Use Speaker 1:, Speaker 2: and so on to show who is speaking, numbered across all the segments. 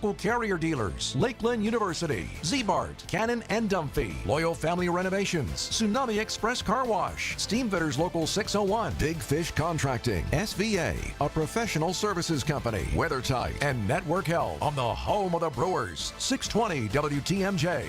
Speaker 1: local Carrier dealers, Lakeland University, Z-Bart, Cannon and Dunphy, Loyal Family Renovations, Tsunami Express Car Wash, Steamfitters Local 601, Big Fish Contracting, SVA, a professional services company, WeatherTight, and Network Health on the home of the Brewers, 620 WTMJ.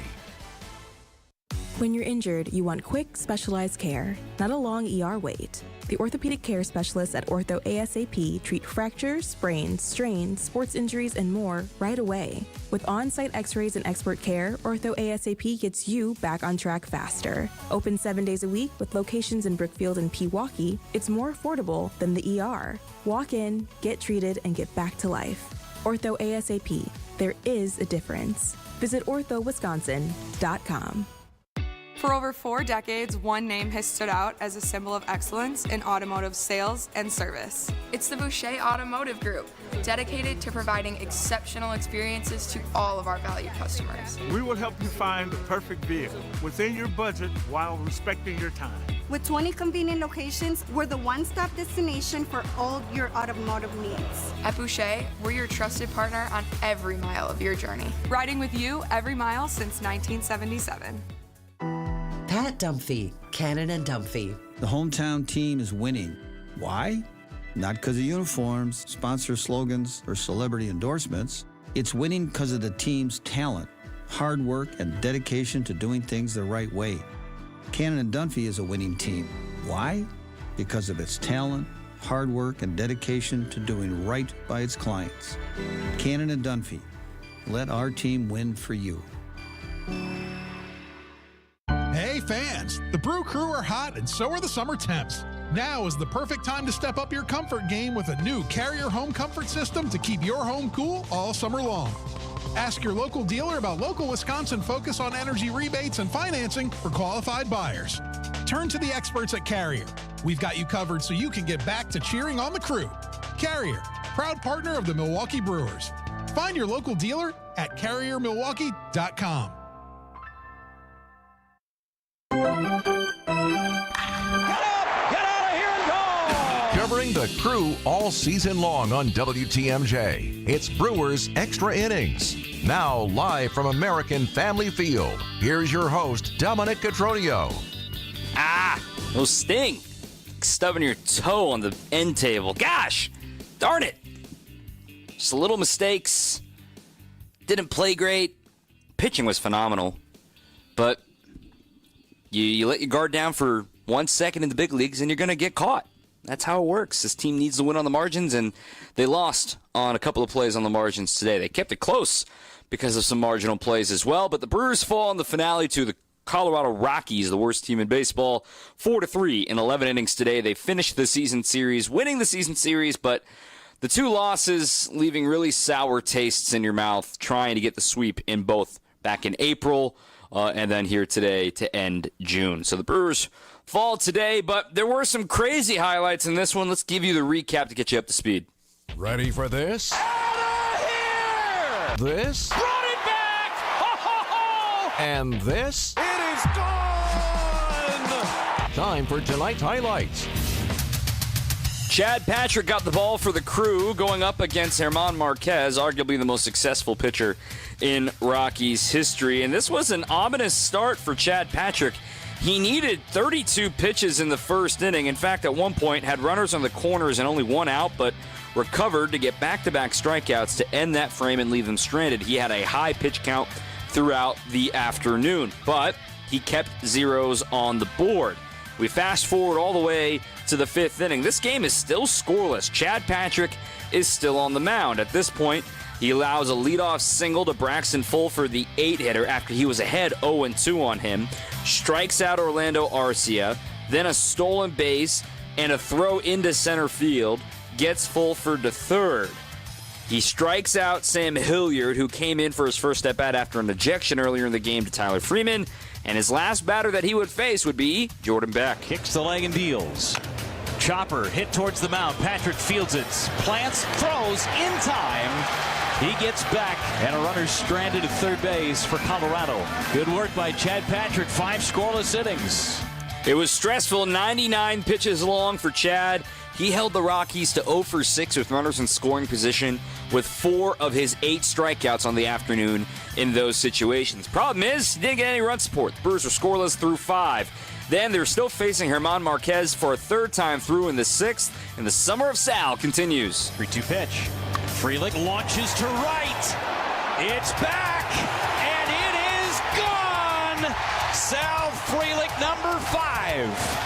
Speaker 2: When you're injured, you want quick, specialized care, not a long ER wait. The orthopedic care specialists at Ortho ASAP treat fractures, sprains, strains, sports injuries, and more right away. With on-site x-rays and expert care, Ortho ASAP gets you back on track faster. Open 7 days a week with locations in Brookfield and Pewaukee, it's more affordable than the ER. Walk in, get treated, and get back to life. Ortho ASAP. There is a difference. Visit orthowisconsin.com.
Speaker 3: For over 4 decades, one name has stood out as a symbol of excellence in automotive sales and service. It's the Boucher Automotive Group, dedicated to providing exceptional experiences to all of our valued customers.
Speaker 4: We will help you find the perfect vehicle within your budget while respecting your time.
Speaker 5: With 20 convenient locations, we're the one-stop destination for all your automotive needs.
Speaker 3: At Boucher, we're your trusted partner on every mile of your journey, riding with you every mile since 1977.
Speaker 6: Pat Dunphy, Cannon and Dunphy.
Speaker 7: The hometown team is winning. Why? Not because of uniforms, sponsor slogans, or celebrity endorsements. It's winning because of the team's talent, hard work, and dedication to doing things the right way. Cannon and Dunphy is a winning team. Why? Because of its talent, hard work, and dedication to doing right by its clients. Cannon and Dunphy. Let our team win for you.
Speaker 8: Hey fans, the Brew Crew are hot and so are the summer temps. Now is the perfect time to step up your comfort game with a new Carrier home comfort system to keep your home cool all summer long. Ask your local dealer about local Wisconsin focus on energy rebates and financing for qualified buyers. Turn to the experts at Carrier. We've got you covered so you can get back to cheering on the crew. Carrier, proud partner of the Milwaukee Brewers. Find your local dealer at carriermilwaukee.com.
Speaker 1: Covering the Crew all season long on WTMJ, it's Brewers Extra Innings. Now live from American Family Field, here's your host, Dominic Cotroneo.
Speaker 9: Those sting. Stubbing your toe on the end table. Gosh, darn it. Just little mistakes. Didn't play great. Pitching was phenomenal. But you let your guard down for 1 second in the big leagues and you're going to get caught. That's how it works. This team needs to win on the margins, and they lost on a couple of plays on the margins today. They kept it close because of some marginal plays as well, but the Brewers fall in the finale to the Colorado Rockies, the worst team in baseball, 4-3 in 11 innings today. They finished the season series, winning the season series, but the 2 losses leaving really sour tastes in your mouth, trying to get the sweep in both back in April and then here today to end June. So the Brewers fall today, but there were some crazy highlights in this one. Let's give you the recap to get you up to speed.
Speaker 1: Ready for this?
Speaker 10: Out of here!
Speaker 1: This?
Speaker 10: Brought it back! Ho, ho, ho!
Speaker 1: And this?
Speaker 10: It is gone!
Speaker 1: Time for tonight's highlights.
Speaker 9: Chad Patrick got the ball for the Crew going up against German Marquez, arguably the most successful pitcher in Rockies history. And this was an ominous start for Chad Patrick. He needed 32 pitches in the first inning. In fact, at one point, had runners on the corners and only 1 out, but recovered to get back-to-back strikeouts to end that frame and leave them stranded. He had a high pitch count throughout the afternoon, but he kept zeros on the board. We fast forward all the way to the 5th inning. This game is still scoreless. Chad Patrick is still on the mound. At this point, he allows a leadoff single to Braxton Fulford, the 8-hitter, after he was ahead 0-2 on him. Strikes out Orlando Arcia, then a stolen base and a throw into center field gets Fulford to third. He strikes out Sam Hilliard, who came in for his first at-bat after an ejection earlier in the game to Tyler Freeman, and his last batter that he would face would be Jordan Beck.
Speaker 11: Kicks the leg and deals. Chopper hit towards the mound. Patrick fields it, plants, throws in time. He gets back, and a runner stranded at third base for Colorado. Good work by Chad Patrick, 5 scoreless innings.
Speaker 9: It was stressful, 99 pitches long for Chad. he held the Rockies to 0 for 6 with runners in scoring position with 4 of his 8 strikeouts on the afternoon in those situations. Problem is, he didn't get any run support. The Brewers were scoreless through 5. Then they're still facing German Marquez for a third time through in the 6th, and the summer of Sal continues.
Speaker 11: 3-2 pitch. Frelick launches to right. It's back, and it is gone. Sal Frelick, number 5.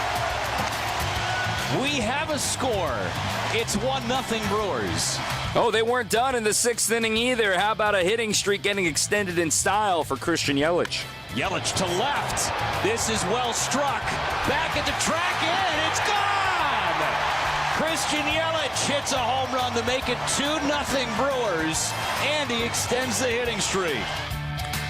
Speaker 11: We have a score. It's 1-0 Brewers.
Speaker 9: Oh, they weren't done in the 6th inning either. How about a hitting streak getting extended in style for Christian Yelich?
Speaker 11: Yelich to left. This is well struck. Back at the track, and it's gone! Christian Yelich hits a home run to make it 2-0 Brewers, and he extends the hitting streak.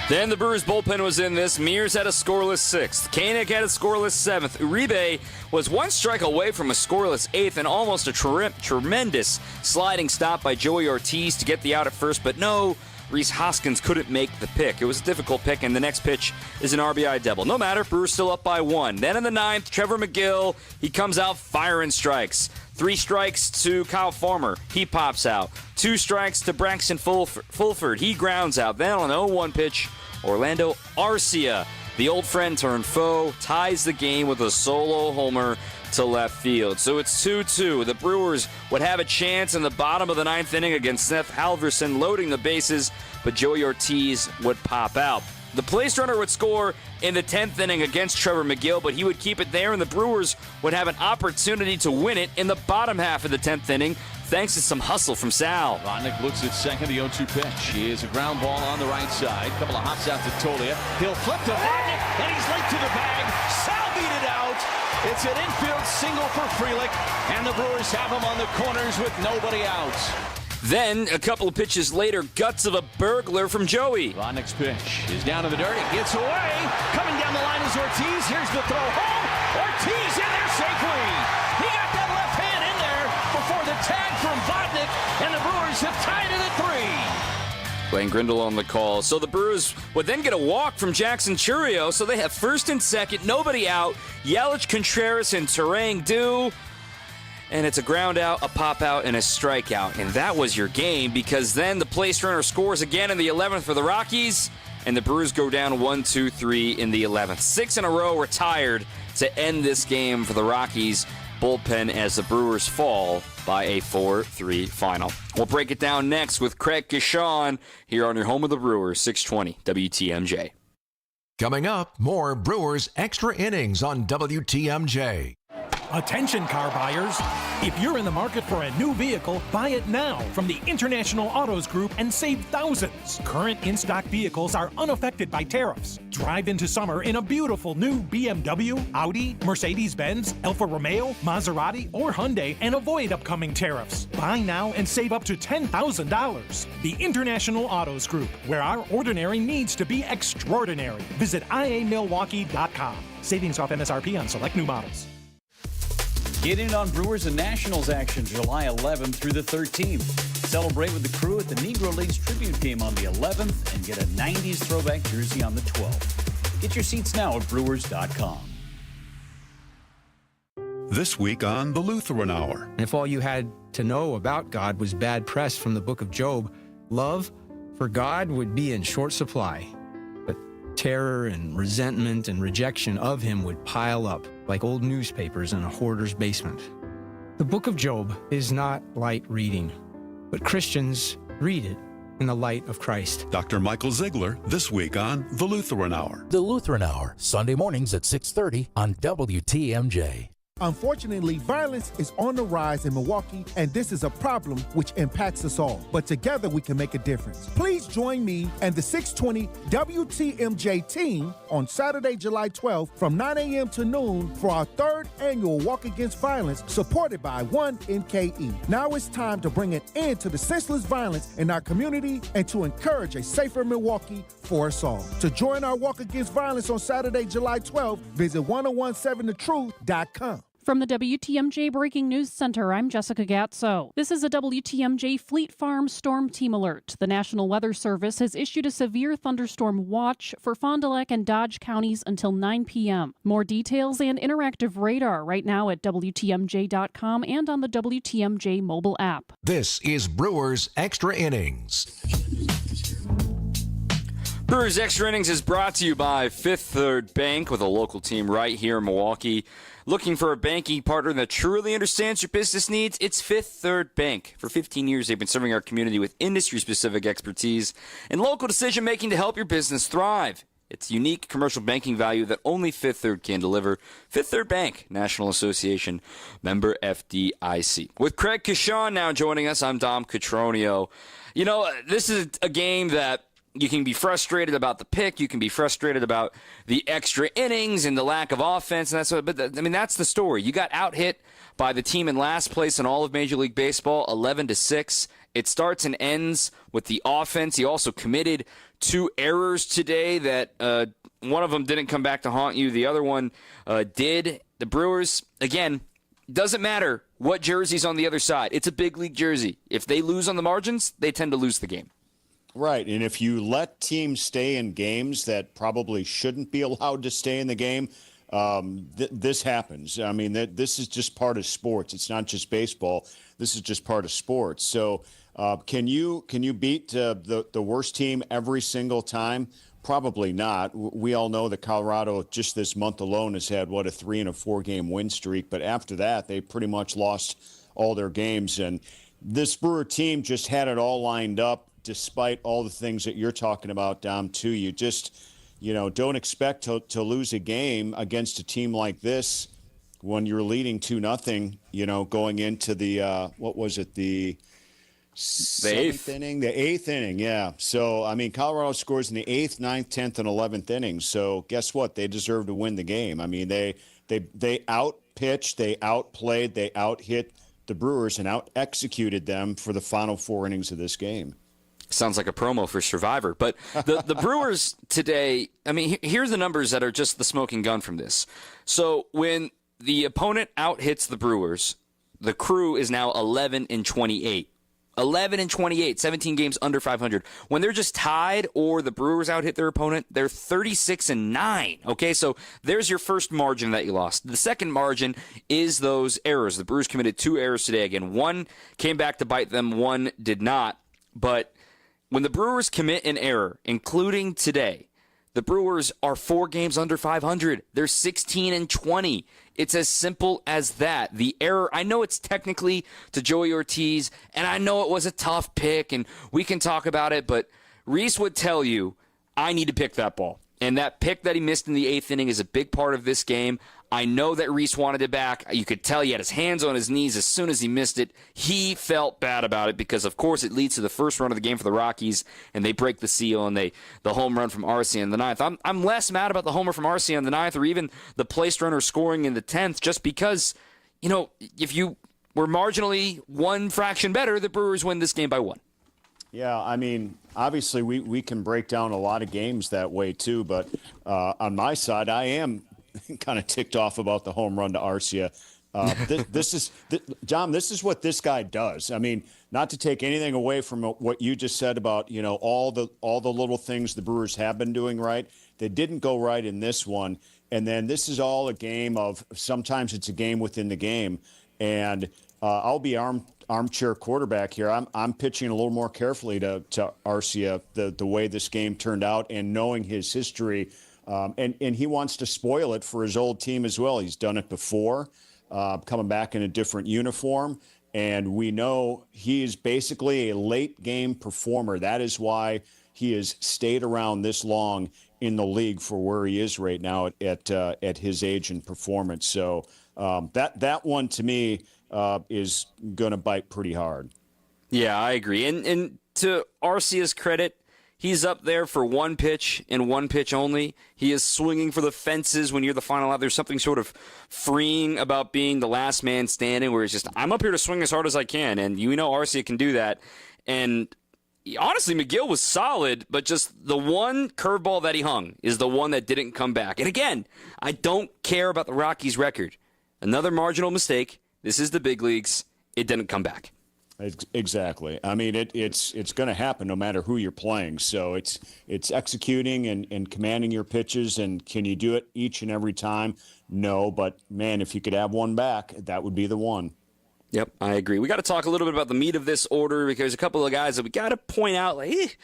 Speaker 9: Then the Brewers bullpen was in this. Mears had a scoreless 6th. Koenig had a scoreless 7th. Uribe was 1 strike away from a scoreless 8th and almost a tremendous sliding stop by Joey Ortiz to get the out at first, but no, Rhys Hoskins couldn't make the pick. It was a difficult pick, and the next pitch is an RBI double. No matter, Brewers still up by 1. Then in the 9th, Trevor McGill, he comes out firing strikes. 3 strikes to Kyle Farmer. He pops out. 2 strikes to Braxton Fulford. He grounds out. Then on an 0-1 pitch, Orlando Arcia, the old friend turned foe, ties the game with a solo homer to left field. So it's 2-2. The Brewers would have a chance in the bottom of the 9th inning against Seth Halverson loading the bases, but Joey Ortiz would pop out. The place runner would score in the 10th inning against Trevor McGill, but he would keep it there, and the Brewers would have an opportunity to win it in the bottom half of the 10th inning, thanks to some hustle from Sal.
Speaker 11: Dominic looks at second, the 0-2 pitch. He is a ground ball on the right side. Couple of hops out to Tolia. He'll flip to Dominic, and he's late to the bag. Sal beat it out. It's an infield single for Frelick, and the Brewers have him on the corners with nobody out.
Speaker 9: Then, a couple of pitches later, guts of a burglar from Joey.
Speaker 11: Rodnick's pitch is down to the dirt. It gets away. Coming down the line is Ortiz. Here's the throw home. Ortiz in there safely. He got that left hand in there before the tag from Vodnik, and the Brewers have tied it at 3.
Speaker 9: Blaine Grindle on the call. So the Brewers would then get a walk from Jackson Churio, so they have first and second, nobody out. Yelich, Contreras, and Terang do. And it's a ground out, a pop out, and a strikeout. And that was your game, because then the place runner scores again in the 11th for the Rockies, and the Brewers go down 1-2-3 in the 11th. 6 in a row retired to end this game for the Rockies bullpen as the Brewers fall by a 4-3 final. We'll break it down next with Craig Kishon here on your home of the Brewers, 620 WTMJ.
Speaker 1: Coming up, more Brewers Extra Innings on WTMJ.
Speaker 12: Attention car buyers. If you're in the market for a new vehicle, buy it now from the International Autos Group and save thousands. Current in-stock vehicles are unaffected by tariffs. Drive into summer in a beautiful new BMW, Audi, Mercedes-Benz, Alfa Romeo, Maserati, or Hyundai and avoid upcoming tariffs. Buy now and save up to $10,000. The International Autos Group, where our ordinary needs to be extraordinary. Visit iamilwaukee.com. Savings off MSRP on select new models.
Speaker 13: Get in on Brewers and Nationals action July 11th through the 13th. Celebrate with the crew at the Negro Leagues tribute game on the 11th and get a 90s throwback jersey on the 12th. Get your seats now at brewers.com.
Speaker 14: This week on the Lutheran Hour.
Speaker 15: If all you had to know about God was bad press from the book of Job, love for God would be in short supply. But terror and resentment and rejection of him would pile up like old newspapers in a hoarder's basement. The book of Job is not light reading, but Christians read it in the light of Christ.
Speaker 14: Dr. Michael Ziegler, this week on The Lutheran Hour.
Speaker 16: The Lutheran Hour, Sunday mornings at 6:30 on WTMJ.
Speaker 17: Unfortunately, violence is on the rise in Milwaukee, and this is a problem which impacts us all. But together we can make a difference. Please join me and the 620 WTMJ team on Saturday, July 12th from 9 a.m. to noon for our 3rd annual Walk Against Violence, supported by 1NKE. Now it's time to bring an end to the senseless violence in our community and to encourage a safer Milwaukee for us all. To join our Walk Against Violence on Saturday, July 12th, visit 1017thetruth.com.
Speaker 18: From the WTMJ Breaking News Center, I'm Jessica Gatso. This is a WTMJ Fleet Farm Storm Team Alert. The National Weather Service has issued a severe thunderstorm watch for Fond du Lac and Dodge counties until 9 p.m. More details and interactive radar right now at WTMJ.com and on the WTMJ mobile app.
Speaker 1: This is Brewers Extra Innings.
Speaker 9: Brewers Extra Innings is brought to you by Fifth Third Bank, with a local team right here in Milwaukee. Looking for a banking partner that truly understands your business needs? It's Fifth Third Bank. For 15 years, they've been serving our community with industry-specific expertise and local decision-making to help your business thrive. It's unique commercial banking value that only Fifth Third can deliver. Fifth Third Bank, National Association, member FDIC. With Craig Kashan now joining us, I'm Dom Cotroneo. You know, this is a game that you can be frustrated about the pick. You can be frustrated about the extra innings and the lack of offense. And that's the story. You got out-hit by the team in last place in all of Major League Baseball, 11-6. It starts and ends with the offense. He also committed 2 errors today that one of them didn't come back to haunt you. The other one did. The Brewers, again, doesn't matter what jersey's on the other side. It's a big league jersey. If they lose on the margins, they tend to lose the game.
Speaker 19: Right, and if you let teams stay in games that probably shouldn't be allowed to stay in the game, this happens. I mean, this is just part of sports. It's not just baseball. This is just part of sports. So can you beat the worst team every single time? Probably not. We all know that Colorado just this month alone has had, a 3 and a 4 game win streak. But after that, they pretty much lost all their games. And this Brewer team just had it all lined up, despite all the things that you're talking about, Dom, too. You just, don't expect to lose a game against a team like this when you're leading 2-0, going into the, the 7th inning? The 8th inning, yeah. So, I mean, Colorado scores in the 8th, 9th, 10th, and 11th innings. So guess what? They deserve to win the game. I mean, they out-pitched, they outplayed, they out-hit the Brewers and out-executed them for the final 4 innings of this game.
Speaker 9: Sounds like a promo for Survivor. But the Brewers today, I mean, here's the numbers that are just the smoking gun from this. So when the opponent out-hits the Brewers, the Crew is now 11-28. 11-28, 17 games under 500. When they're just tied or the Brewers out-hit their opponent, they're 36-9. Okay, so there's your first margin that you lost. The second margin is those errors. The Brewers committed 2 errors today. Again, one came back to bite them, one did not. But when the Brewers commit an error, including today, the Brewers are 4 games under 500. They're 16-20. It's as simple as that. The error, I know it's technically to Joey Ortiz, and I know it was a tough pick, and we can talk about it, but Reese would tell you, I need to pick that ball. And that pick that he missed in the 8th inning is a big part of this game. I know that Reese wanted it back. You could tell he had his hands on his knees as soon as he missed it. He felt bad about it because, of course, it leads to the first run of the game for the Rockies, and they break the seal, and the home run from Arcia in the 9th. I'm less mad about the homer from Arcia in the 9th or even the placed runner scoring in the 10th just because, if you were marginally one fraction better, the Brewers win this game by 1.
Speaker 19: Yeah, I mean, obviously we can break down a lot of games that way too, but on my side, I am kind of ticked off about the home run to Arcia. John, this is what this guy does. I mean, not to take anything away from what you just said about, all the little things the Brewers have been doing right. They didn't go right in this one. And then this is all a game of, sometimes it's a game within the game. And I'll be armchair quarterback here. I'm pitching a little more carefully to Arcia, the way this game turned out, and knowing his history. And he wants to spoil it for his old team as well. He's done it before, coming back in a different uniform. And we know he is basically a late game performer. That is why he has stayed around this long in the league for where he is right now at his age and performance. So that one to me is going to bite pretty hard.
Speaker 9: Yeah, I agree. And to Arcia's credit, he's up there for one pitch and one pitch only. He is swinging for the fences when you're the final out. There's something sort of freeing about being the last man standing where it's just, I'm up here to swing as hard as I can. And Arcia can do that. And honestly, McGill was solid, but just the one curveball that he hung is the one that didn't come back. And again, I don't care about the Rockies' record. Another marginal mistake. This is the big leagues. It didn't come back.
Speaker 19: Exactly. I mean, it's going to happen no matter who you're playing. So it's executing and commanding your pitches. And can you do it each and every time? No, but man, if you could have one back, that would be the one.
Speaker 9: Yep, I agree. We got to talk a little bit about the meat of this order because a couple of guys that we got to point out, like,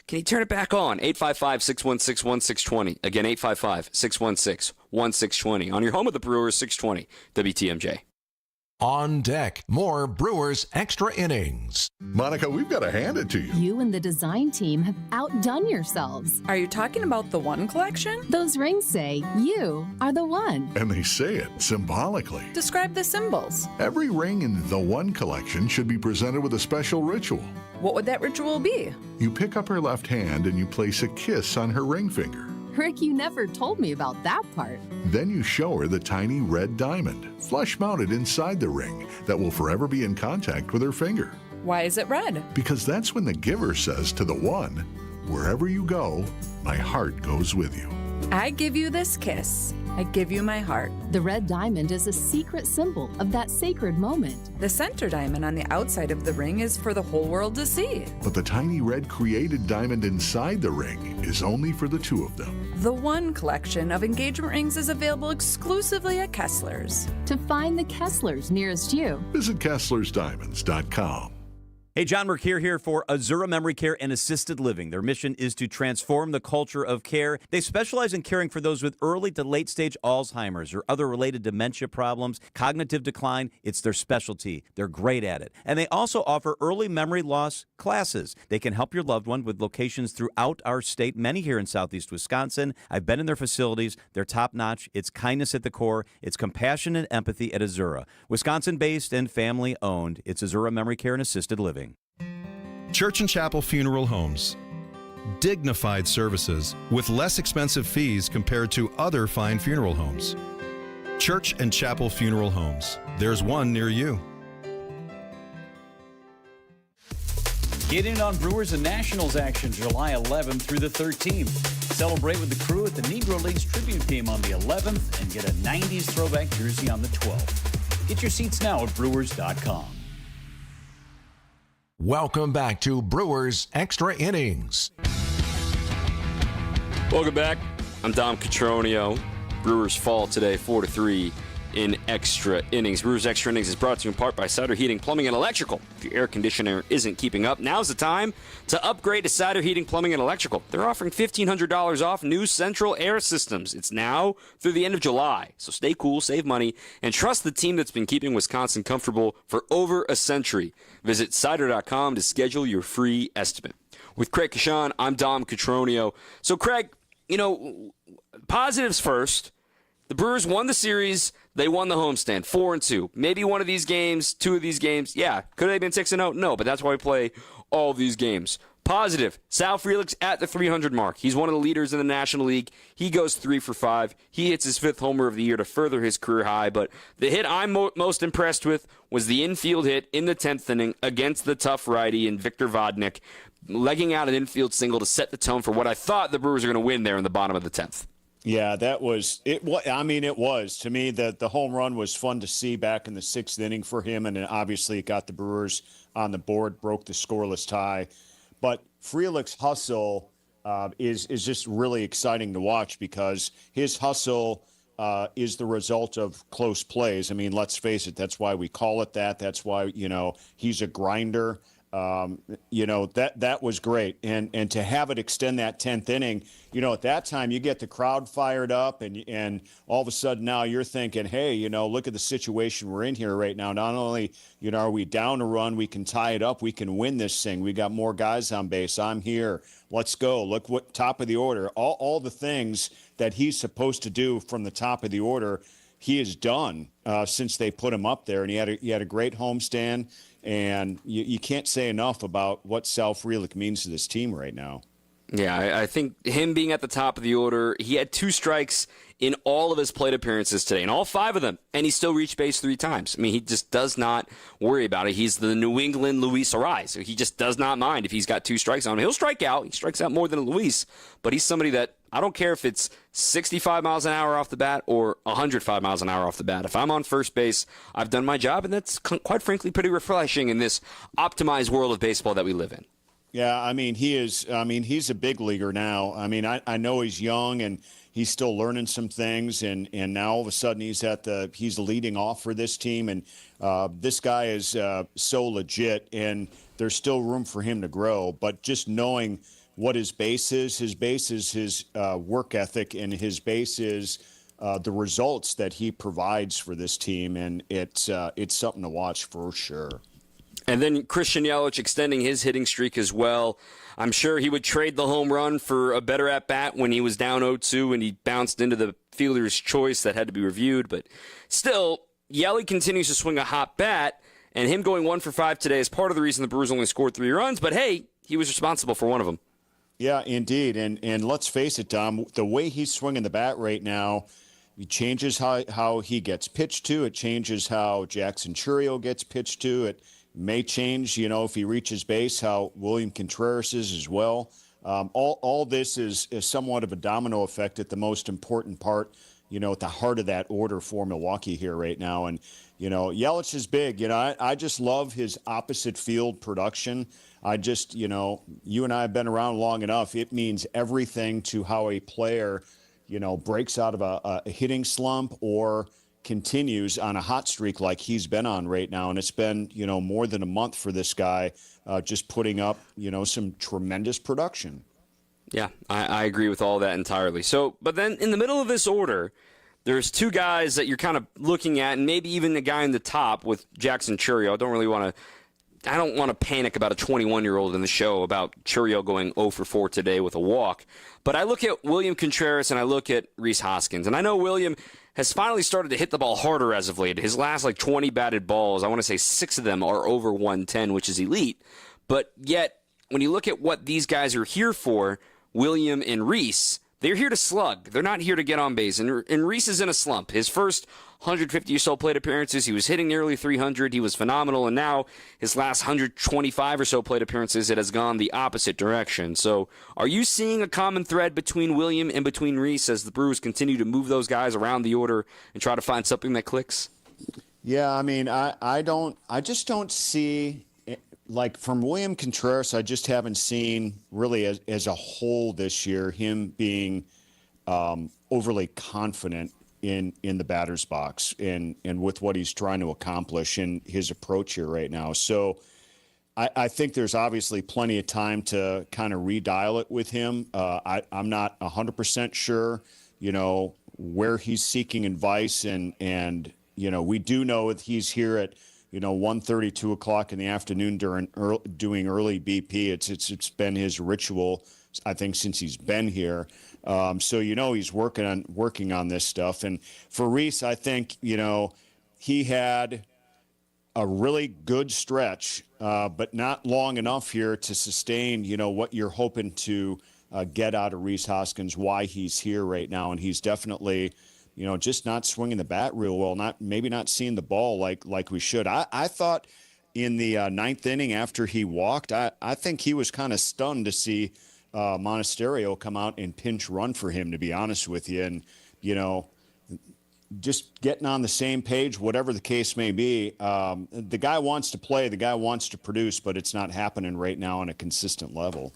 Speaker 9: can you turn it back on? 855-616-1620. Again, 855-616-1620. On your home of the Brewers, 620 WTMJ.
Speaker 1: On deck, more Brewers Extra Innings.
Speaker 20: Monica, we've got to hand it to you.
Speaker 21: You and the design team have outdone yourselves.
Speaker 22: Are you talking about the One collection?
Speaker 21: Those rings say you are the one.
Speaker 20: And they say it symbolically.
Speaker 22: Describe the symbols.
Speaker 20: Every ring in the One collection should be presented with a special ritual.
Speaker 22: What would that ritual be?
Speaker 20: You pick up her left hand and you place a kiss on her ring finger.
Speaker 21: Rick, you never told me about that part.
Speaker 20: Then you show her the tiny red diamond, flush-mounted inside the ring, that will forever be in contact with her finger.
Speaker 22: Why is it red?
Speaker 20: Because that's when the giver says to the one, wherever you go, my heart goes with you.
Speaker 22: I give you this kiss. I give you my heart.
Speaker 21: The red diamond is a secret symbol of that sacred moment.
Speaker 22: The center diamond on the outside of the ring is for the whole world to see.
Speaker 20: But the tiny red created diamond inside the ring is only for the two of them.
Speaker 22: The One collection of engagement rings is available exclusively at Kessler's.
Speaker 21: To find the Kessler's nearest you,
Speaker 20: visit KesslersDiamonds.com.
Speaker 23: Hey, John Mercure here for Azura Memory Care and Assisted Living. Their mission is to transform the culture of care. They specialize in caring for those with early to late stage Alzheimer's or other related dementia problems, cognitive decline. It's their specialty. They're great at it. And they also offer early memory loss classes. They can help your loved one with locations throughout our state, many here in Southeast Wisconsin. I've been in their facilities. They're top-notch. It's kindness at the core. It's compassion and empathy at Azura. Wisconsin-based and family-owned. It's Azura Memory Care and Assisted Living.
Speaker 24: Church and Chapel Funeral Homes. Dignified services with less expensive fees compared to other fine funeral homes. Church and Chapel Funeral Homes. There's one near you.
Speaker 13: Get in on Brewers and Nationals action July 11th through the 13th. Celebrate with the crew at the Negro Leagues tribute game on the 11th and get a 90s throwback jersey on the 12th. Get your seats now at Brewers.com.
Speaker 1: Welcome back to Brewers Extra Innings.
Speaker 9: Welcome back. I'm Dom Cotroneo. Brewers fall today 4-3 in Extra Innings. Brewers Extra Innings is brought to you in part by Cider Heating, Plumbing, and Electrical. If your air conditioner isn't keeping up, now's the time to upgrade to Cider Heating, Plumbing, and Electrical. They're offering $1,500 off new central air systems. It's now through the end of July. So stay cool, save money, and trust the team that's been keeping Wisconsin comfortable for over a century. Visit Cider.com to schedule your free estimate. With Craig Kashan, I'm Dom Cotroneo. So, Craig, positives first. The Brewers won the series. They won the homestand, 4-2. Maybe one of these games, two of these games, yeah. Could they have been 6-0? No, but that's why we play all these games. Positive, Sal Frelick's at the 300 mark. He's one of the leaders in the National League. He goes 3 for 5. He hits his 5th homer of the year to further his career high. But the hit I'm most impressed with was the infield hit in the 10th inning against the tough righty in Victor Vodnik, legging out an infield single to set the tone for what I thought the Brewers were going to win there in the bottom of the 10th.
Speaker 19: Yeah, that was it. I mean, it was to me that the home run was fun to see back in the 6th inning for him, and obviously it got the Brewers on the board, broke the scoreless tie. But Frelick's hustle is just really exciting to watch because his hustle is the result of close plays. I mean, let's face it, that's why we call it that. That's why he's a grinder. That was great. And to have it extend that 10th inning, at that time you get the crowd fired up and all of a sudden now you're thinking, hey, look at the situation we're in here right now. Not only, are we down a run, we can tie it up, we can win this thing. We got more guys on base. I'm here. Let's go. Look what top of the order, all the things that he's supposed to do from the top of the order, he has done since they put him up there. And he had a great homestand. And you can't say enough about what Sal Frelick means to this team right now.
Speaker 9: Yeah, I think him being at the top of the order, he had 2 strikes in all of his plate appearances today, in all 5 of them, and he still reached base 3 times. I mean, he just does not worry about it. He's the New England Luis Arraez, so he just does not mind if he's got 2 strikes on him. He'll strike out. He strikes out more than a Luis, but he's somebody that I don't care if it's 65 miles an hour off the bat or 105 miles an hour off the bat. If I'm on first base, I've done my job, and that's quite frankly pretty refreshing in this optimized world of baseball that we live in.
Speaker 19: Yeah, I mean, he's a big leaguer now. I mean, I know he's young and he's still learning some things, and now all of a sudden he's leading off for this team, and this guy is so legit, and there's still room for him to grow. But just knowing what his base is his work ethic, and his base is the results that he provides for this team, and it's something to watch for sure.
Speaker 9: And then Christian Yelich extending his hitting streak as well. I'm sure he would trade the home run for a better at-bat when he was down 0-2 and he bounced into the fielder's choice that had to be reviewed. But still, Yelich continues to swing a hot bat, and him going 1 for 5 today is part of the reason the Brewers only scored 3 runs. But, hey, he was responsible for one of them.
Speaker 19: Yeah, indeed. And let's face it, Dom, the way he's swinging the bat right now, it changes how he gets pitched to. It changes how Jackson Chourio gets pitched to. It may change, if he reaches base, how William Contreras is as well. All this is somewhat of a domino effect at the most important part, at the heart of that order for Milwaukee here right now. And, Yelich is big. I just love his opposite field production. You and I have been around long enough. It means everything to how a player, breaks out of a hitting slump or continues on a hot streak like he's been on right now. And it's been, more than a month for this guy, just putting up, some tremendous production.
Speaker 9: Yeah, I agree with all that entirely. So, but then in the middle of this order, there's 2 guys that you're kind of looking at, and maybe even the guy in the top with Jackson Chourio. I don't want to panic about a 21-year-old in the show about Chourio going 0 for 4 today with a walk. But I look at William Contreras and I look at Rhys Hoskins. And I know William has finally started to hit the ball harder as of late. His last 20 batted balls, I want to say 6 of them are over 110, which is elite. But yet, when you look at what these guys are here for, William and Rhys, they're here to slug. They're not here to get on base. And Rhys is in a slump. His first 150 or so plate appearances, he was hitting nearly 300. He was phenomenal. And now his last 125 or so plate appearances, it has gone the opposite direction. So are you seeing a common thread between William and between Rhys as the Brewers continue to move those guys around the order and try to find something that clicks?
Speaker 19: Yeah, I mean, I just don't see, from William Contreras, I just haven't seen really as a whole this year him being overly confident in the batter's box and with what he's trying to accomplish in his approach here right now. So I think there's obviously plenty of time to kind of redial it with him. I'm not 100% sure, where he's seeking advice and we do know that he's here at 1:30, 2 o'clock in the afternoon doing early BP. It's been his ritual, I think, since he's been here. So he's working on this stuff. And for Rhys, I think he had a really good stretch, but not long enough here to sustain what you're hoping to get out of Rhys Hoskins. Why he's here right now, and he's definitely just not swinging the bat real well, maybe not seeing the ball like we should. I thought in the 9th inning after he walked, I think he was kind of stunned to see Monasterio come out and pinch run for him, to be honest with you. And, just getting on the same page, whatever the case may be. The guy wants to play, the guy wants to produce, but it's not happening right now on a consistent level.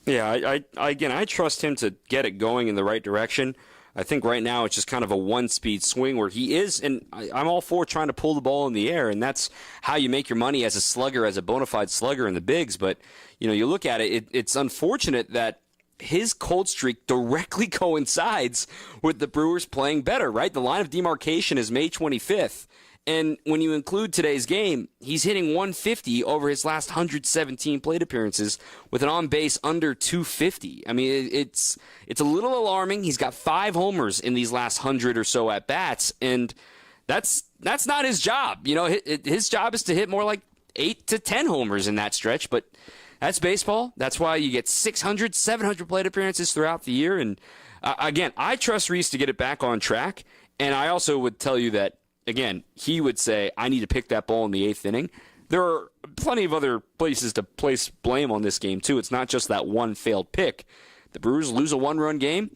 Speaker 9: Yeah, I trust him to get it going in the right direction. I think right now it's just kind of a one-speed swing where he is, and I'm all for trying to pull the ball in the air, and that's how you make your money as a slugger, as a bona fide slugger in the bigs. But, you look at it, it's unfortunate that his cold streak directly coincides with the Brewers playing better, right? The line of demarcation is May 25th. And when you include today's game, he's hitting 150 over his last 117 plate appearances with an on-base under 250. I mean, it's a little alarming. He's got 5 homers in these last 100 or so at-bats, and that's not his job. His job is to hit more like 8 to 10 homers in that stretch, but that's baseball. That's why you get 600, 700 plate appearances throughout the year. And again, I trust Reese to get it back on track. And I also would tell you that, again, he would say, I need to pick that ball in the 8th inning. There are plenty of other places to place blame on this game, too. It's not just that one failed pick. The Brewers lose a one-run game.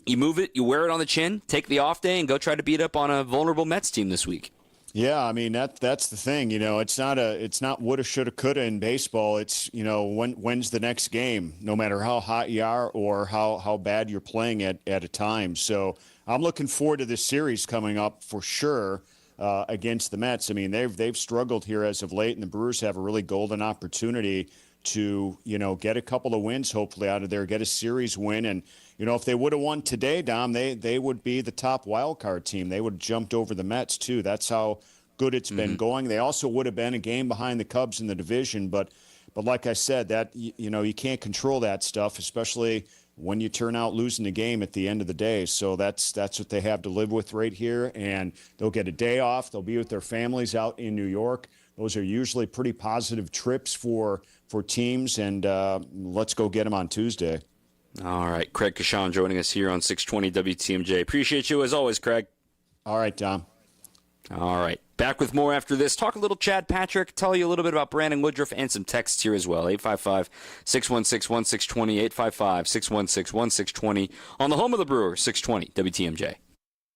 Speaker 9: You move it, you wear it on the chin, take the off day, and go try to beat up on a vulnerable Mets team this week.
Speaker 19: Yeah, I mean that's the thing. It's not woulda, shoulda, coulda in baseball. It's when's the next game, no matter how hot you are or how bad you're playing at a time. So I'm looking forward to this series coming up for sure against the Mets. I mean they've struggled here as of late, and the Brewers have a really golden opportunity to get a couple of wins hopefully out of there, get a series win. And if they would have won today, Dom, they would be the top wild card team. They would have jumped over the Mets too. That's how good it's been going. They also would have been a game behind the Cubs in the division, but like I said, that you can't control that stuff, especially when you turn out losing the game at the end of the day. So that's what they have to live with right here, and they'll get a day off. They'll be with their families out in New York. Those are usually pretty positive trips for teams, and let's go get them on Tuesday.
Speaker 9: All right, Craig Kashan joining us here on 620 WTMJ. Appreciate you as always, Craig.
Speaker 19: All right, Tom.
Speaker 9: All right, back with more after this. Talk a little Chad Patrick, tell you a little bit about Brandon Woodruff, and some texts here as well. 855-616-1620, 855-616-1620 on the home of the Brewers, 620 WTMJ.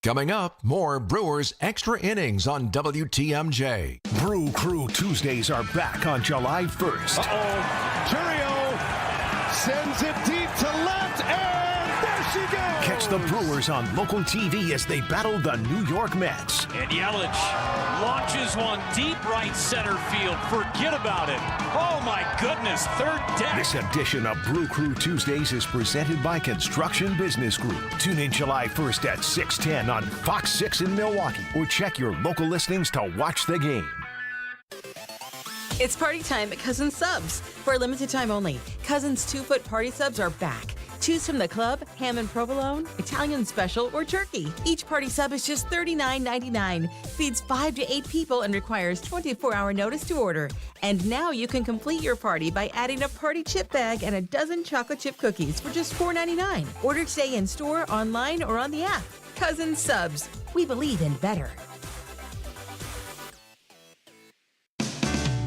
Speaker 1: Coming up, more Brewers Extra Innings on WTMJ.
Speaker 2: Brew Crew Tuesdays are back on July 1st.
Speaker 10: Cotroneo sends it deep to left, and there she goes.
Speaker 2: Catch the Brewers on local TV as they battle the New York Mets.
Speaker 11: And Yelich launches one deep right center field. Forget about it. Oh, my goodness. Third deck.
Speaker 2: This edition of Brew Crew Tuesdays is presented by Construction Business Group. Tune in July 1st at 6:10 on Fox 6 in Milwaukee, or check your local listings to watch the game.
Speaker 3: It's party time at Cousins Subs. For a limited time only, Cousins 2-foot party subs are back. Choose from the club, ham and provolone, Italian special, or turkey. Each party sub is just $39.99. Feeds 5 to 8 people and requires 24-hour notice to order. And now you can complete your party by adding a party chip bag and a dozen chocolate chip cookies for just $4.99. Order today in store, online, or on the app. Cousins Subs. We believe in better.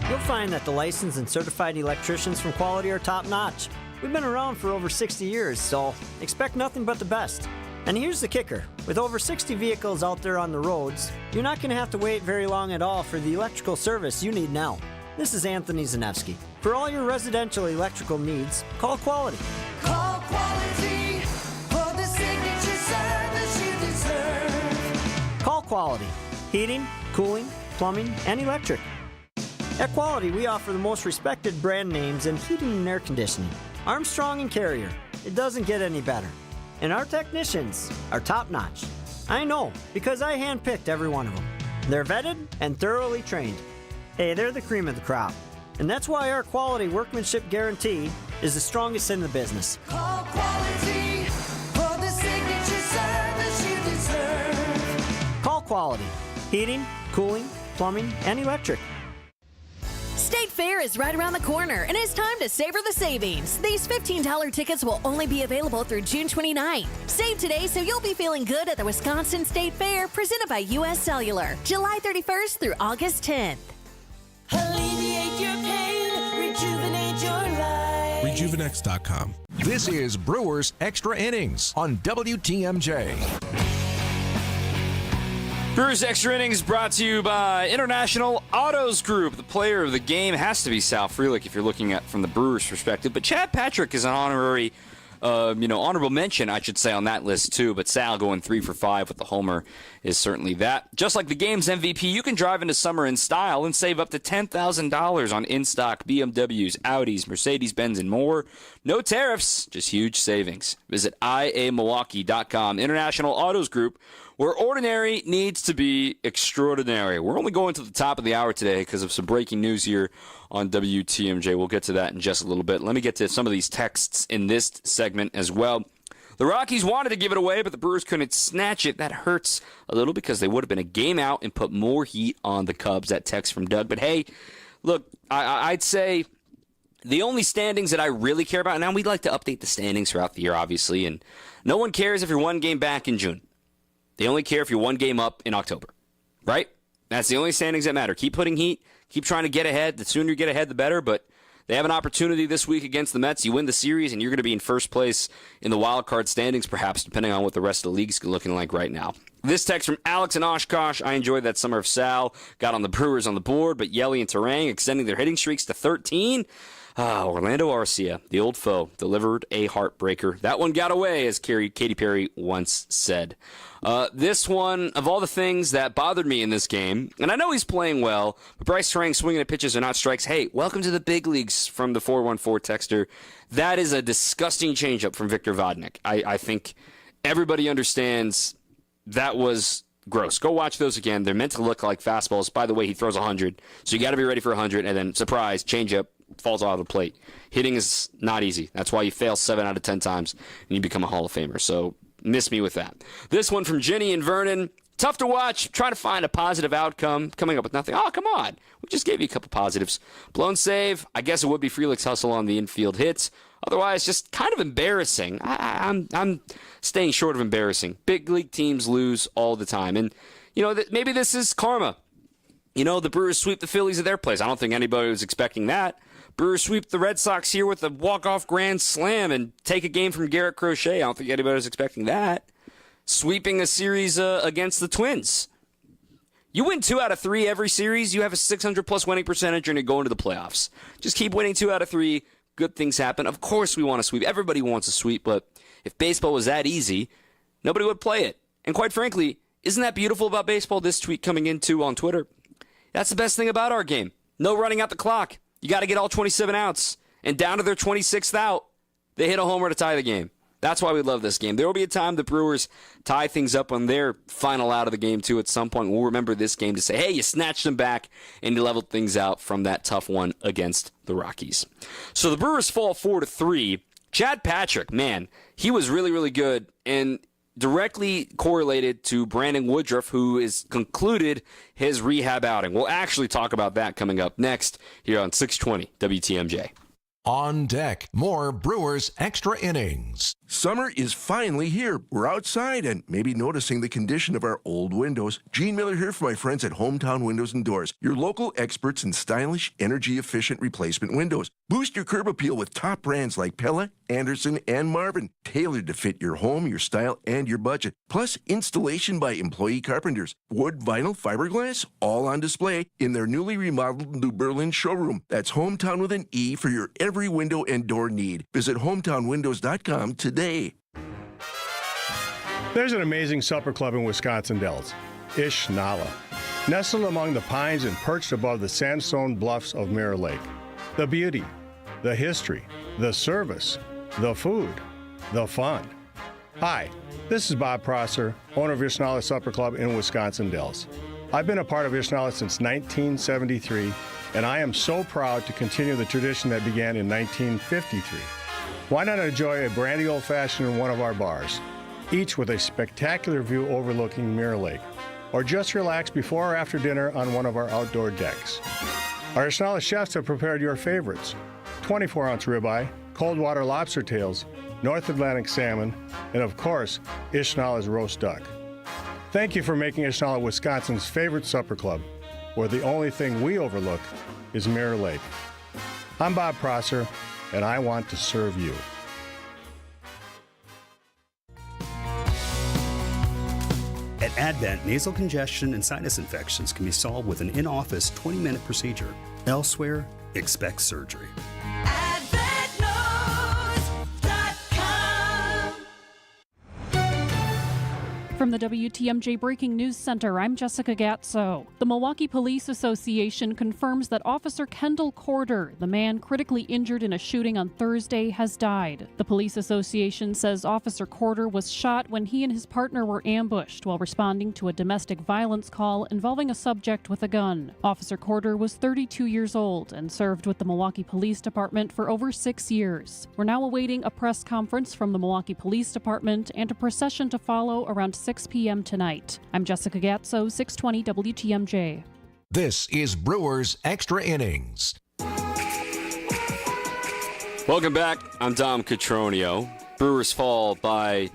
Speaker 4: You'll find that the licensed and certified electricians from Quality are top-notch. We've been around for over 60 years, so expect nothing but the best. And here's the kicker. With over 60 vehicles out there on the roads, you're not going to have to wait very long at all for the electrical service you need now. This is Anthony Zanevsky. For all your residential electrical needs, call Quality.
Speaker 10: Call Quality for the signature service you deserve.
Speaker 4: Call Quality. Heating, cooling, plumbing, and electric. At Quality, we offer the most respected brand names in heating and air conditioning. Armstrong and Carrier. It doesn't get any better. And our technicians are top-notch. I know, because I handpicked every one of them. They're vetted and thoroughly trained. Hey, they're the cream of the crop. And that's why our quality workmanship guarantee is the strongest in the business.
Speaker 10: Call Quality for the signature service you deserve.
Speaker 4: Call Quality. Heating, cooling, plumbing, and electric.
Speaker 5: State Fair is right around the corner, and it's time to savor the savings. These $15 tickets will only be available through June 29th. Save today so you'll be feeling good at the Wisconsin State Fair, presented by U.S. Cellular, July 31st through August 10th.
Speaker 10: Alleviate your pain, rejuvenate your life.
Speaker 1: Rejuvenex.com. This is Brewers Extra Innings on WTMJ.
Speaker 9: Brewers Extra Innings brought to you by International Autos Group. The player of the game has to be Sal Frelick if you're looking at from the Brewers' perspective. But Chad Patrick is an honorary, honorable mention, I should say, on that list too. But Sal going 3 for 5 with the homer is certainly that. Just like the game's MVP, you can drive into summer in style and save up to $10,000 on in-stock BMWs, Audis, Mercedes-Benz, and more. No tariffs, just huge savings. Visit iamilwaukee.com. International Autos Group, where ordinary needs to be extraordinary. We're only going to the top of the hour today because of some breaking news here on WTMJ. We'll get to that in just a little bit. Let me get to some of these texts in this segment as well. The Rockies wanted to give it away, but the Brewers couldn't snatch it. That hurts a little because they would have been a game out and put more heat on the Cubs. That text from Doug. But hey, look, I'd say The only standings that I really care about, now we'd like to update the standings throughout the year, obviously, and no one cares if you're one game back in June. They only care if you're one game up in October, right? That's the only standings that matter. Keep putting heat, keep trying to get ahead. The sooner you get ahead, the better, but they have an opportunity this week against the Mets. You win the series, and you're going to be in first place in the wild card standings, perhaps, depending on what the rest of the league's looking like right now. This text from Alex and Oshkosh. I enjoyed that summer of Sal. Got on the Brewers on the board, but Yelly and Terang extending their hitting streaks to 13. Orlando Arcia, the old foe, delivered a heartbreaker. That one got away, as Katy Perry once said. This one, of all the things that bothered me in this game, and I know he's playing well, but Bryce Terang swinging at pitches are not strikes. Hey, welcome to the big leagues from the 414 texter. That is a disgusting changeup from Victor Vodnik. I think everybody understands that was gross. Go watch those again. They're meant to look like fastballs. By the way, he throws 100, so you got to be ready for 100, and then, surprise, changeup falls off the plate. Hitting is not easy. That's why you fail 7 out of 10 times, and you become a Hall of Famer. So miss me with that. This one from Jenny and Vernon. Tough to watch. Try to find a positive outcome. Coming up with nothing. Oh, come on. We just gave you a couple positives. Blown save. I guess it would be Felix Hustle on the infield hits. Otherwise, just kind of embarrassing. I'm staying short of embarrassing. Big league teams lose all the time. And, maybe this is karma. The Brewers sweep the Phillies at their place. I don't think anybody was expecting that. Brewers sweep the Red Sox here with a walk-off grand slam and take a game from Garrett Crochet. I don't think anybody was expecting that. Sweeping a series against the Twins. You win 2 out of 3 every series, you have a 600-plus winning percentage, and you're going to the playoffs. Just keep winning 2 out of 3. Good things happen. Of course we want to sweep. Everybody wants a sweep, but if baseball was that easy, nobody would play it. And quite frankly, isn't that beautiful about baseball? This tweet coming in, too, on Twitter. That's the best thing about our game. No running out the clock. You got to get all 27 outs. And down to their 26th out, they hit a homer to tie the game. That's why we love this game. There will be a time the Brewers tie things up on their final out of the game, too, at some point. We'll remember this game to say, hey, you snatched them back and you leveled things out from that tough one against the Rockies. So the Brewers fall 4-3. Chad Patrick, man, he was really, really good and directly correlated to Brandon Woodruff, who is concluded his rehab outing. We'll actually talk about that coming up next here on 620 WTMJ.
Speaker 1: On deck, more Brewers Extra Innings.
Speaker 6: Summer is finally here. We're outside and maybe noticing the condition of our old windows. Gene Miller here for my friends at Hometown Windows and Doors, your local experts in stylish, energy-efficient replacement windows. Boost your curb appeal with top brands like Pella, Anderson, and Marvin, tailored to fit your home, your style, and your budget. Plus, installation by employee carpenters. Wood, vinyl, fiberglass, all on display in their newly remodeled New Berlin showroom. That's Hometown with an E for your every window and door need. Visit hometownwindows.com today.
Speaker 7: There's an amazing supper club in Wisconsin Dells, Ish Nala, nestled among the pines and perched above the sandstone bluffs of Mirror Lake. The beauty, the history, the service, the food, the fun. Hi, this is Bob Prosser, owner of Ishnala Supper Club in Wisconsin Dells. I've been a part of Ishnala since 1973, and I am so proud to continue the tradition that began in 1953. Why not enjoy a brandy old-fashioned in one of our bars, each with a spectacular view overlooking Mirror Lake, or just relax before or after dinner on one of our outdoor decks. Our Ishnala chefs have prepared your favorites: 24-ounce ribeye, cold water lobster tails, North Atlantic salmon, and of course, Ishnala's roast duck. Thank you for making Ishnala Wisconsin's favorite supper club, where the only thing we overlook is Mirror Lake. I'm Bob Prosser, and I want to serve you.
Speaker 8: At Advent, nasal congestion and sinus infections can be solved with an in-office 20-minute procedure. Elsewhere, expect surgery.
Speaker 18: From the WTMJ Breaking News Center, I'm Jessica Gatso. The Milwaukee Police Association confirms that Officer Kendall Corder, the man critically injured in a shooting on Thursday, has died. The Police Association says Officer Corder was shot when he and his partner were ambushed while responding to a domestic violence call involving a subject with a gun. Officer Corder was 32 years old and served with the Milwaukee Police Department for over 6 years. We're now awaiting a press conference from the Milwaukee Police Department and a procession to follow around 6 p.m. tonight. I'm Jessica Gatso, 620 WTMJ.
Speaker 1: This is Brewers Extra Innings.
Speaker 9: Welcome back. I'm Dom Cotroneo. Brewers fall by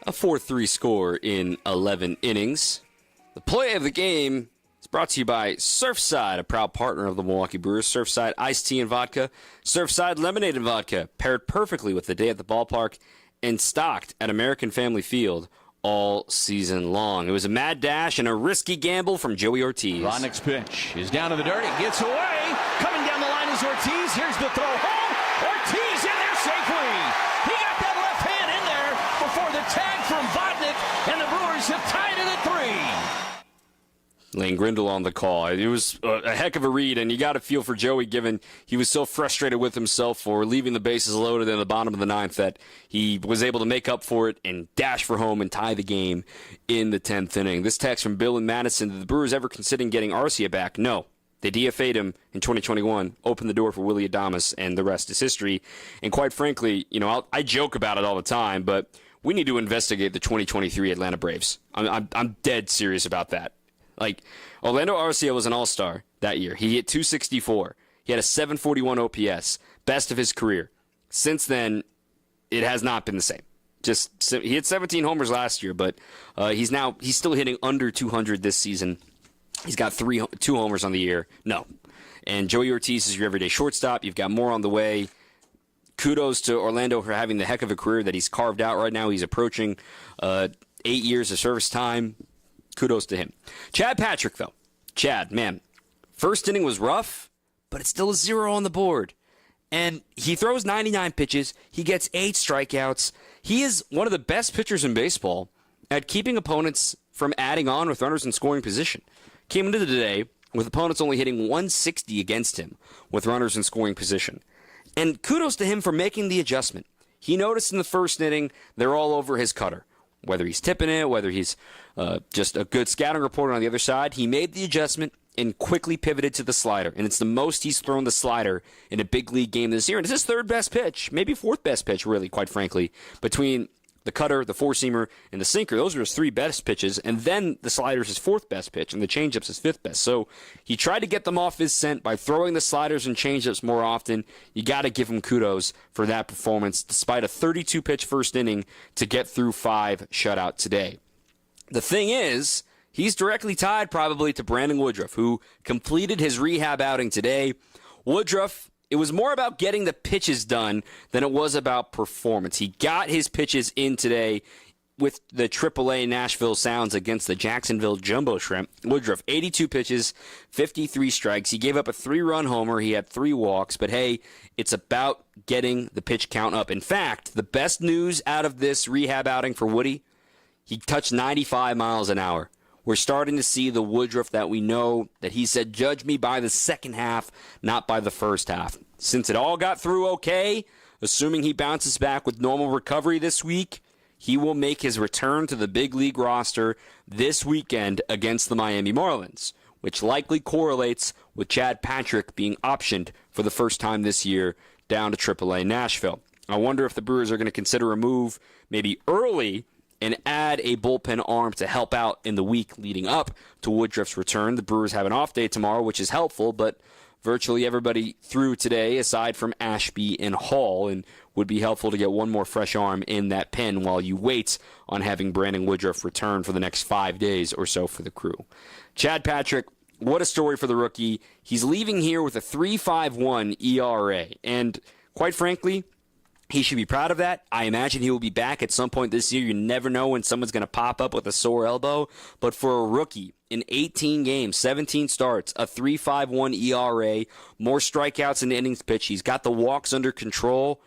Speaker 9: a 4-3 score in 11 innings. The play of the game is brought to you by Surfside, a proud partner of the Milwaukee Brewers. Surfside iced tea and vodka, Surfside lemonade and vodka, paired perfectly with the day at the ballpark and stocked at American Family Field all season long. It was a mad dash and a risky gamble from Joey Ortiz.
Speaker 11: Dominic's pitch is down to the dirt. It gets away. Coming down the line is Ortiz. Here's the throw home. Ortiz in there safely. He got that left hand in there before the tag from Vodnik, and the Brewers have tied it at 3.
Speaker 9: Lane Grindle on the call. It was a heck of a read, and you got to feel for Joey, given he was so frustrated with himself for leaving the bases loaded in the bottom of the ninth that he was able to make up for it and dash for home and tie the game in the 10th inning. This text from Bill in Madison: did the Brewers ever considering getting Arcia back? No. They DFA'd him in 2021, opened the door for Willy Adames, and the rest is history. And quite frankly, I joke about it all the time, but we need to investigate the 2023 Atlanta Braves. I'm dead serious about that. Like, Orlando Arcia was an all-star that year. He hit .264. He had a .741 OPS, best of his career. Since then, it has not been the same. He hit 17 homers last year, but he's still hitting under 200 this season. He's got 2 homers on the year. No. And Joey Ortiz is your everyday shortstop. You've got more on the way. Kudos to Orlando for having the heck of a career that he's carved out right now. He's approaching 8 years of service time. Kudos to him. Chad Patrick, though. Chad, man, first inning was rough, but it's still a 0 on the board. And he throws 99 pitches. He gets 8 strikeouts. He is one of the best pitchers in baseball at keeping opponents from adding on with runners in scoring position. Came into the day with opponents only hitting 160 against him with runners in scoring position. And kudos to him for making the adjustment. He noticed in the first inning they're all over his cutter. Whether he's tipping it, whether he's just a good scouting reporter on the other side, he made the adjustment and quickly pivoted to the slider. And it's the most he's thrown the slider in a big league game this year. And it's his 3rd best pitch, maybe 4th best pitch, really, quite frankly, between the cutter, the four-seamer, and the sinker. Those are his 3 best pitches. And then the slider's his 4th best pitch, and the changeup's his 5th best. So he tried to get them off his scent by throwing the sliders and changeups more often. You got to give him kudos for that performance, despite a 32-pitch first inning to get through 5 shutout today. The thing is, he's directly tied probably to Brandon Woodruff, who completed his rehab outing today. Woodruff, it was more about getting the pitches done than it was about performance. He got his pitches in today with the AAA Nashville Sounds against the Jacksonville Jumbo Shrimp. Woodruff, 82 pitches, 53 strikes. He gave up a 3-run homer. He had 3 walks. But, hey, it's about getting the pitch count up. In fact, the best news out of this rehab outing for Woody, he touched 95 miles an hour. We're starting to see the Woodruff that we know, that he said, judge me by the second half, not by the first half. Since it all got through okay, assuming he bounces back with normal recovery this week, he will make his return to the big league roster this weekend against the Miami Marlins, which likely correlates with Chad Patrick being optioned for the first time this year down to AAA Nashville. I wonder if the Brewers are going to consider a move maybe early and add a bullpen arm to help out in the week leading up to Woodruff's return. The Brewers have an off day tomorrow, which is helpful, but virtually everybody threw today aside from Ashby and Hall, and would be helpful to get one more fresh arm in that pen while you wait on having Brandon Woodruff return for the next 5 days or so for the Crew. Chad Patrick, what a story for the rookie. He's leaving here with a 3.51 ERA, and quite frankly, he should be proud of that. I imagine he will be back at some point this year. You never know when someone's going to pop up with a sore elbow. But for a rookie, in 18 games, 17 starts, a 3.51 ERA, more strikeouts in innings pitched. He's got the walks under control.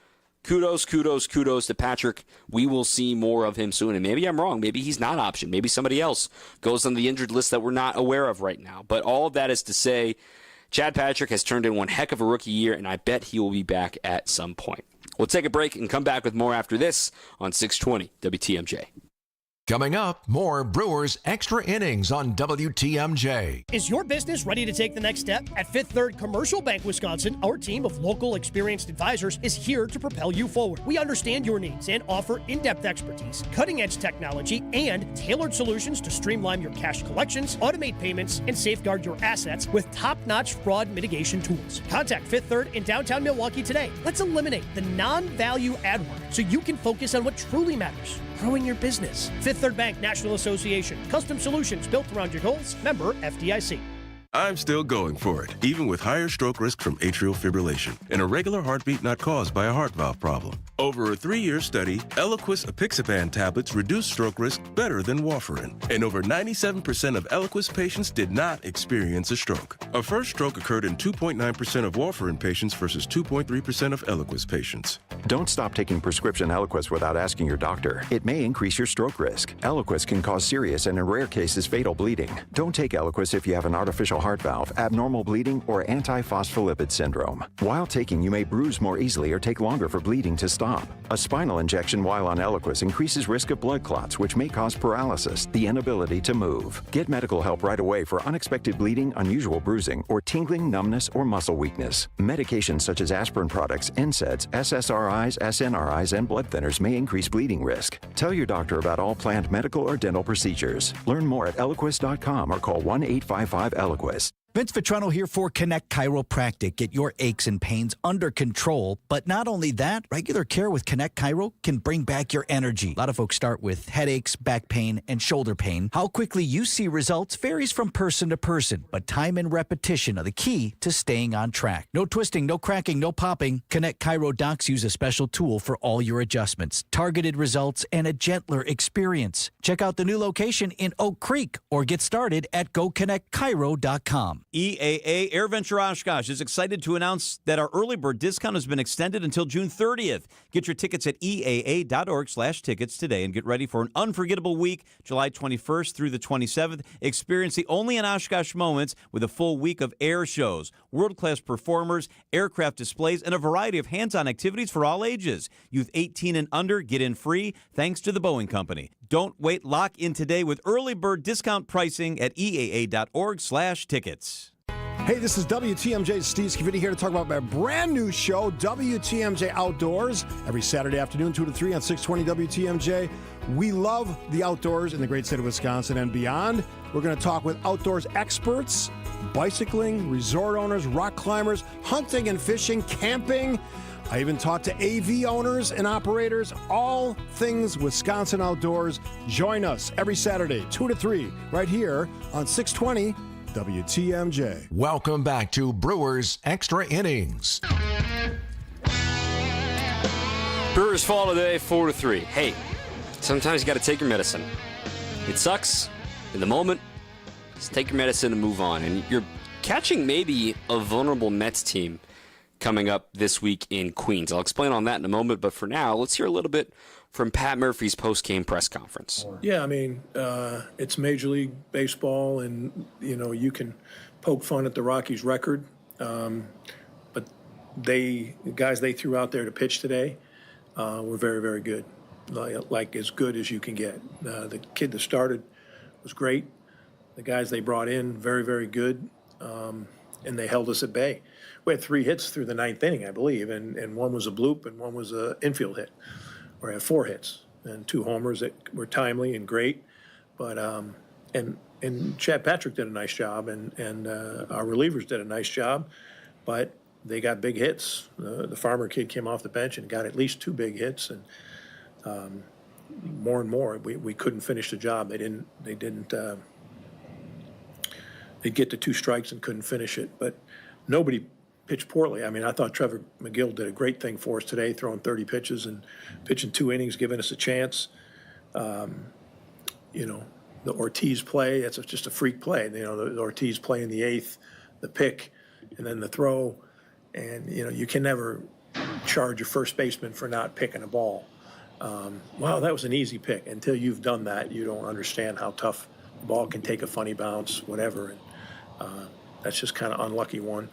Speaker 9: Kudos to Patrick. We will see more of him soon. And maybe I'm wrong. Maybe he's not optioned. Maybe somebody else goes on the injured list that we're not aware of right now. But all of that is to say, Chad Patrick has turned in one heck of a rookie year, and I bet he will be back at some point. We'll take a break and come back with more after this on 620 WTMJ.
Speaker 1: Coming up, more Brewers Extra Innings on WTMJ.
Speaker 12: Is your business ready to take the next step? At Fifth Third Commercial Bank Wisconsin, our team of local experienced advisors is here to propel you forward. We understand your needs and offer in-depth expertise, cutting-edge technology, and tailored solutions to streamline your cash collections, automate payments, and safeguard your assets with top-notch fraud mitigation tools. Contact Fifth Third in downtown Milwaukee today. Let's eliminate the non-value ad work so you can focus on what truly matters. Growing your business. Fifth Third Bank National Association. Custom solutions built around your goals. Member FDIC.
Speaker 14: I'm still going for it, even with higher stroke risk from atrial fibrillation, an irregular heartbeat not caused by a heart valve problem. Over a 3-year study, Eliquis apixaban tablets reduce stroke risk better than warfarin, and over 97% of Eliquis patients did not experience a stroke. A first stroke occurred in 2.9% of warfarin patients versus 2.3% of Eliquis patients.
Speaker 15: Don't stop taking prescription Eliquis without asking your doctor. It may increase your stroke risk. Eliquis can cause serious and in rare cases fatal bleeding. Don't take Eliquis if you have an artificial heart valve, abnormal bleeding, or antiphospholipid syndrome. While taking, you may bruise more easily or take longer for bleeding to stop. A spinal injection while on Eliquis increases risk of blood clots, which may cause paralysis, the inability to move. Get medical help right away for unexpected bleeding, unusual bruising, or tingling, numbness, or muscle weakness. Medications such as aspirin products, NSAIDs, SSRIs, SNRIs, and blood thinners may increase bleeding risk. Tell your doctor about all planned medical or dental procedures. Learn more at Eliquis.com or call 1-855-ELIQUIS.
Speaker 16: Vince Vitrano here for Connect Chiropractic. Get your aches and pains under control. But not only that, regular care with Connect Chiro can bring back your energy. A lot of folks start with headaches, back pain, and shoulder pain. How quickly you see results varies from person to person, but time and repetition are the key to staying on track. No twisting, no cracking, no popping. Connect Chiro docs use a special tool for all your adjustments, targeted results, and a gentler experience. Check out the new location in Oak Creek or get started at GoConnectChiro.com.
Speaker 23: EAA AirVenture Oshkosh is excited to announce that our early bird discount has been extended until June 30th. Get your tickets at eaa.org/tickets today and get ready for an unforgettable week, July 21st through the 27th. Experience the only in Oshkosh moments with a full week of air shows, world-class performers, aircraft displays, and a variety of hands-on activities for all ages. Youth 18 and under get in free thanks to the Boeing Company. Don't wait. Lock in today with early bird discount pricing at eaa.org/tickets.
Speaker 25: Hey, this is WTMJ's Steve Scavini here to talk about my brand new show, WTMJ Outdoors, every Saturday afternoon, 2 to 3 on 620 WTMJ. We love the outdoors in the great state of Wisconsin and beyond. We're going to talk with outdoors experts, bicycling, resort owners, rock climbers, hunting and fishing, camping. I even talked to AV owners and operators, all things Wisconsin outdoors. Join us every Saturday, 2 to 3, right here on 620 WTMJ.
Speaker 1: Welcome back to Brewers Extra Innings.
Speaker 26: Brewers fall today 4-3. Hey, sometimes you got to take your medicine. It sucks in the moment. Just take your medicine and move on. And you're catching maybe a vulnerable Mets team coming up this week in Queens. I'll explain on that in a moment, but for now, let's hear a little bit from Pat Murphy's post-game press conference.
Speaker 27: Yeah, I mean, it's Major League Baseball, and, you know, you can poke fun at the Rockies' record, but the guys they threw out there to pitch today were very, very good, like as good as you can get. The kid that started was great. The guys they brought in, very, very good, and they held us at bay. We had 3 hits through the 9th inning, I believe, and one was a bloop and one was an infield hit. We had 4 hits and 2 homers that were timely and great. But and Chad Patrick did a nice job, and our relievers did a nice job. But they got big hits. The Farmer kid came off the bench and got at least 2 big hits, and more and more we couldn't finish the job. They'd get to 2 strikes and couldn't finish it. But nobody pitched poorly. I mean, I thought Trevor McGill did a great thing for us today, throwing 30 pitches and pitching 2 innings, giving us a chance. You know, the Ortiz play, that's just a freak play. You know, the Ortiz play in the 8th, the pick, and then the throw. And, you know, you can never charge your first baseman for not picking a ball. Wow, that was an easy pick. Until you've done that, you don't understand how tough the ball can take a funny bounce, whatever. And that's just kind of unlucky one.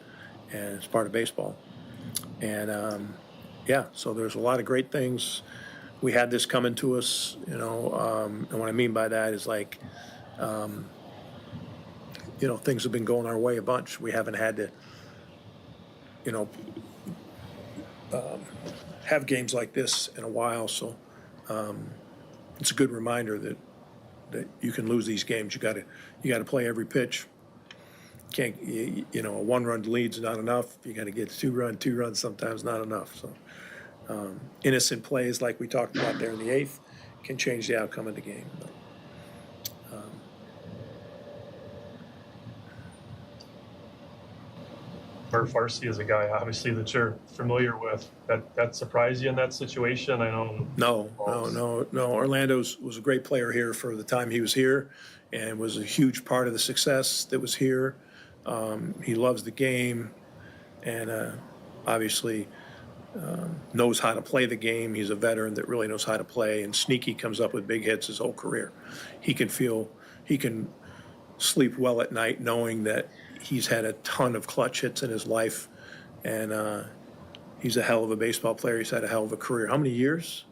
Speaker 27: And it's part of baseball. And, yeah, so there's a lot of great things we had this coming to us, and what I mean by that is like, things have been going our way a bunch. We haven't had to, have games like this in a while. So it's a good reminder that you can lose these games. You got to play every pitch. A 1-run lead's not enough. You got to get 2 runs sometimes not enough. So innocent plays like we talked about there in the 8th can change the outcome of the game. But,
Speaker 13: Murph Farsi is a guy, obviously, that you're familiar with. That surprised you in that situation? I know.
Speaker 27: No. Orlando was a great player here for the time he was here, and was a huge part of the success that was here. He loves the game, and obviously knows how to play the game. He's a veteran that really knows how to play, and sneaky comes up with big hits his whole career. He can sleep well at night knowing that he's had a ton of clutch hits in his life, and he's a hell of a baseball player. He's had a hell of a career. How many years?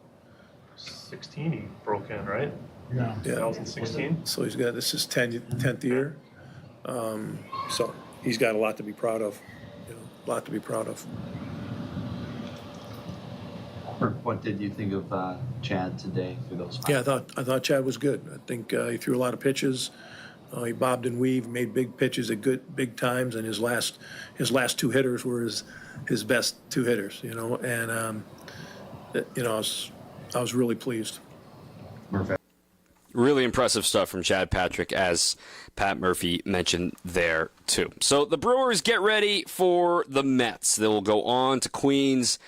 Speaker 13: 16 he broke in, right?
Speaker 27: Yeah.
Speaker 13: 2016.
Speaker 27: So he's got, this is 10th year. So he's got a lot to be proud of. A lot to be proud of.
Speaker 17: What did you think of Chad today through those 5?
Speaker 27: Yeah, I thought Chad was good. I think he threw a lot of pitches. He bobbed and weaved, made big pitches at big times, and his last 2 hitters were his best 2 hitters. And I was really pleased.
Speaker 26: Really impressive stuff from Chad Patrick, as Pat Murphy mentioned there too. So the Brewers get ready for the Mets. They will go on to Queens.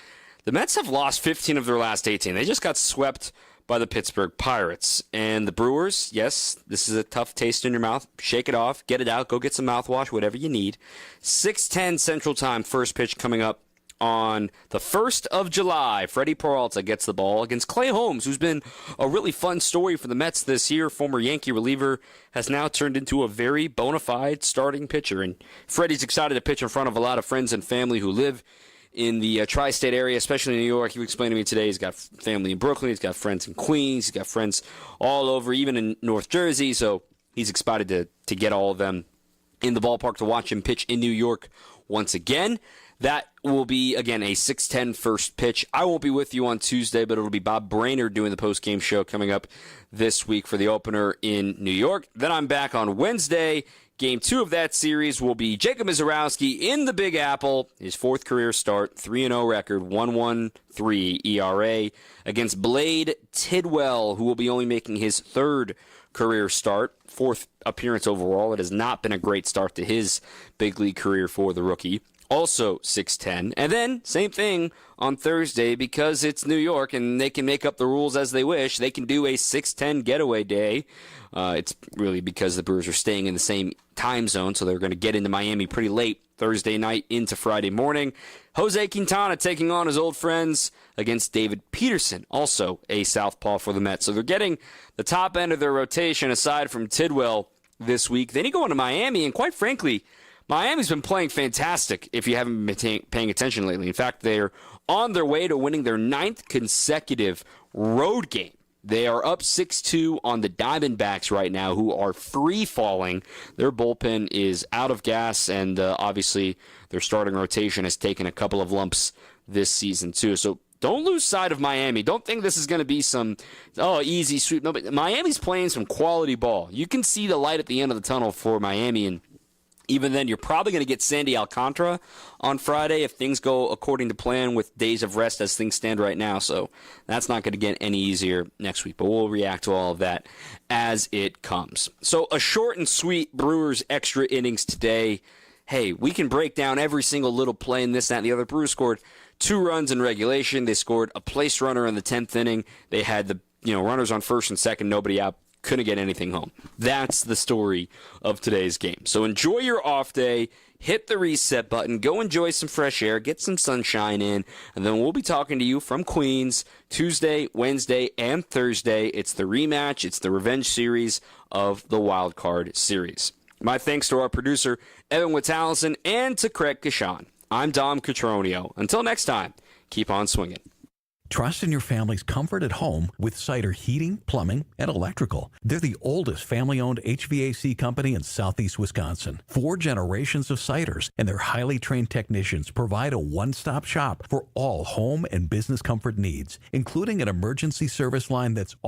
Speaker 26: The Mets have lost 15 of their last 18. They just got swept by the Pittsburgh Pirates. And the Brewers, yes, this is a tough taste in your mouth. Shake it off, get it out, go get some mouthwash, whatever you need. 6:10 Central Time, first pitch coming up on the 1st of July. Freddie Peralta gets the ball against Clay Holmes, who's been a really fun story for the Mets this year. Former Yankee reliever has now turned into a very bona fide starting pitcher. And Freddie's excited to pitch in front of a lot of friends and family who live in the tri-state area, especially in New York. He explained to me today he's got family in Brooklyn, he's got friends in Queens, he's got friends all over, even in North Jersey. So he's excited to get all of them in the ballpark to watch him pitch in New York once again. That will be, again, a 6:10 first pitch. I won't be with you on Tuesday, but it'll be Bob Brainerd doing the post-game show coming up this week for the opener in New York. Then I'm back on Wednesday. Game 2 of that series will be Jacob Mizorowski in the Big Apple, his 4th career start, 3-0 record, 1.13 ERA, against Blade Tidwell, who will be only making his 3rd career start, 4th appearance overall. It has not been a great start to his big league career for the rookie. Also 6:10. And then, same thing on Thursday, because it's New York and they can make up the rules as they wish. They can do a 6:10 getaway day. It's really because the Brewers are staying in the same time zone, so they're going to get into Miami pretty late Thursday night into Friday morning. Jose Quintana taking on his old friends against David Peterson, also a southpaw for the Mets. So they're getting the top end of their rotation aside from Tidwell this week. Then you go into Miami, and quite frankly, Miami's been playing fantastic if you haven't been paying attention lately. In fact, they're on their way to winning their 9th consecutive road game. They are up 6-2 on the Diamondbacks right now, who are free-falling. Their bullpen is out of gas, and obviously their starting rotation has taken a couple of lumps this season too. So don't lose sight of Miami. Don't think this is going to be some easy sweep. No, but Miami's playing some quality ball. You can see the light at the end of the tunnel for Miami, and even then, you're probably going to get Sandy Alcantara on Friday if things go according to plan with days of rest as things stand right now. So that's not going to get any easier next week, but we'll react to all of that as it comes. So a short and sweet Brewers extra innings today. Hey, we can break down every single little play in this, that, and the other. Brewers scored 2 runs in regulation. They scored a place runner in the 10th inning. They had the runners on first and second, nobody out. Couldn't get anything home. That's the story of today's game. So enjoy your off day, hit the reset button, go enjoy some fresh air, get some sunshine in, and then we'll be talking to you from Queens Tuesday, Wednesday, and Thursday. It's the rematch. It's the revenge series of the Wild Card Series. My thanks to our producer, Evan Wittallison, and to Craig Kashan. I'm Dom Cotroneo. Until next time, keep on swinging.
Speaker 2: Trust in your family's comfort at home with Cider Heating, Plumbing, and Electrical. They're the oldest family-owned HVAC company in southeast Wisconsin. 4 generations of Ciders, and their highly trained technicians provide a one-stop shop for all home and business comfort needs, including an emergency service line that's